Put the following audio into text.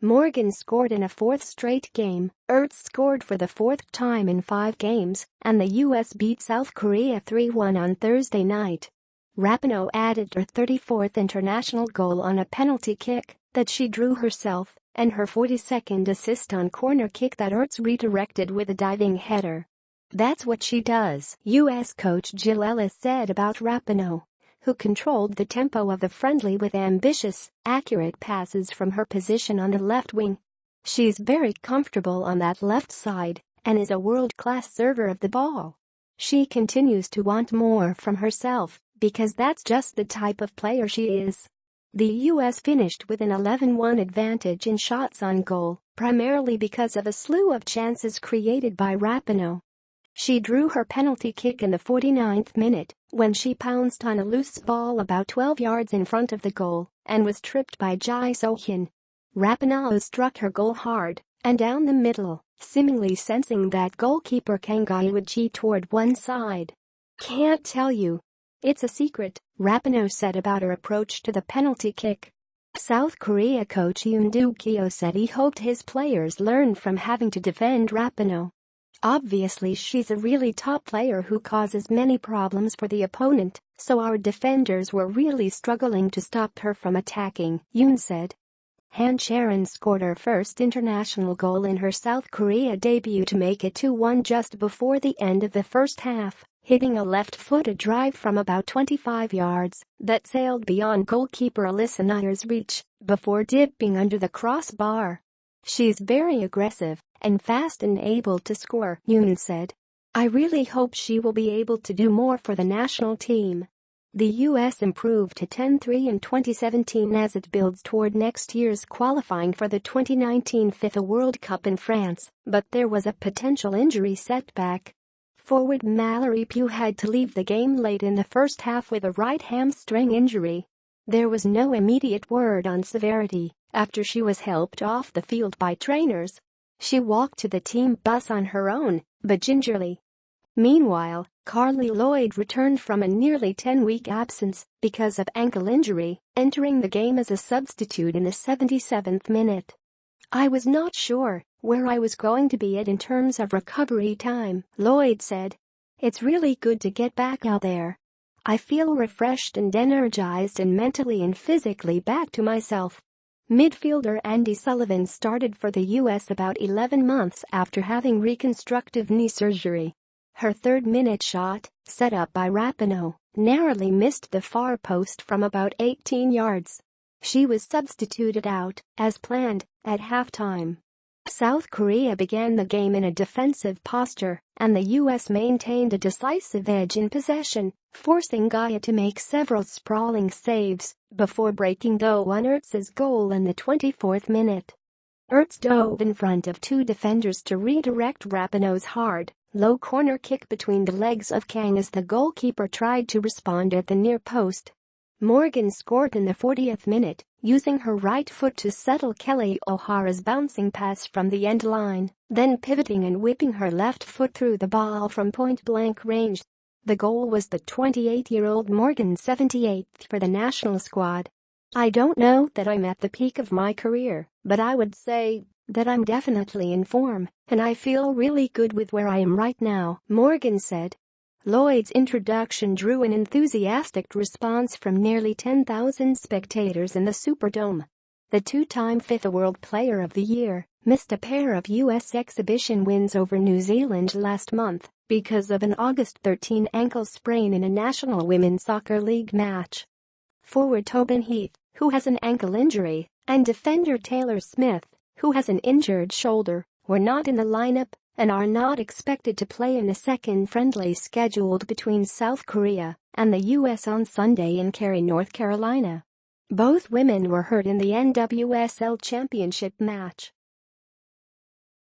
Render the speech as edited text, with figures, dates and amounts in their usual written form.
Morgan scored in a fourth straight game, Ertz scored for the fourth time in 5 games, and the US beat South Korea 3-1 on Thursday night. Rapinoe added her 34th international goal on a penalty kick that she drew herself, and her 42nd assist on corner kick that Ertz redirected with a diving header. "That's what she does," US coach Jill Ellis said about Rapinoe, who controlled the tempo of the friendly with ambitious, accurate passes from her position on the left wing. "She's very comfortable on that left side and is a world-class server of the ball. She continues to want more from herself because that's just the type of player she is." The US finished with an 11-1 advantage in shots on goal, primarily because of a slew of chances created by Rapinoe. She drew her penalty kick in the 49th minute when she pounced on a loose ball about 12 yards in front of the goal and was tripped by Ji So-hyun. Rapinoe struck her goal hard and down the middle, seemingly sensing that goalkeeper Kang would cheat toward one side. "Can't tell you. It's a secret," Rapinoe said about her approach to the penalty kick. South Korea coach Yoon Do-kyo said he hoped his players learned from having to defend Rapinoe. "Obviously she's a really top player who causes many problems for the opponent, so our defenders were really struggling to stop her from attacking," Yoon said. Han Charon scored her first international goal in her South Korea debut to make it 2-1 just before the end of the first half, hitting a left-footed drive from about 25 yards that sailed beyond goalkeeper Alyssa Nier's reach before dipping under the crossbar. "She's very aggressive and fast and able to score," Yoon said. "I really hope she will be able to do more for the national team." The US improved to 10-3 in 2017 as it builds toward next year's qualifying for the 2019 FIFA World Cup in France, but there was a potential injury setback. Forward Mallory Pugh had to leave the game late in the first half with a right hamstring injury. There was no immediate word on severity after she was helped off the field by trainers. She walked to the team bus on her own, but gingerly. Meanwhile, Carly Lloyd returned from a nearly 10-week absence because of ankle injury, entering the game as a substitute in the 77th minute. "I was not sure where I was going to be at in terms of recovery time," Lloyd said. "It's really good to get back out there. I feel refreshed and energized and mentally and physically back to myself." Midfielder Andy Sullivan started for the US about 11 months after having reconstructive knee surgery. Her third-minute shot, set up by Rapinoe, narrowly missed the far post from about 18 yards. She was substituted out, as planned, at halftime. South Korea began the game in a defensive posture, and the US maintained a decisive edge in possession, forcing Gaia to make several sprawling saves before breaking though on Ertz's goal in the 24th minute. Ertz dove in front of 2 defenders to redirect Rapinoe's hard, low corner kick between the legs of Kang as the goalkeeper tried to respond at the near post. Morgan scored in the 40th minute, using her right foot to settle Kelly O'Hara's bouncing pass from the end line, then pivoting and whipping her left foot through the ball from point-blank range. The goal was the 28-year-old Morgan's 78th for the national squad. "I don't know that I'm at the peak of my career, but I would say that I'm definitely in form, and I feel really good with where I am right now," Morgan said. Lloyd's introduction drew an enthusiastic response from nearly 10,000 spectators in the Superdome. The 2-time FIFA World Player of the Year missed a pair of US exhibition wins over New Zealand last month because of an August 13 ankle sprain in a National Women's Soccer League match. Forward Tobin Heath, who has an ankle injury, and defender Taylor Smith, who has an injured shoulder, were not in the lineup and are not expected to play in a second friendly scheduled between South Korea and the US on Sunday in Cary, North Carolina. Both women were hurt in the NWSL Championship match.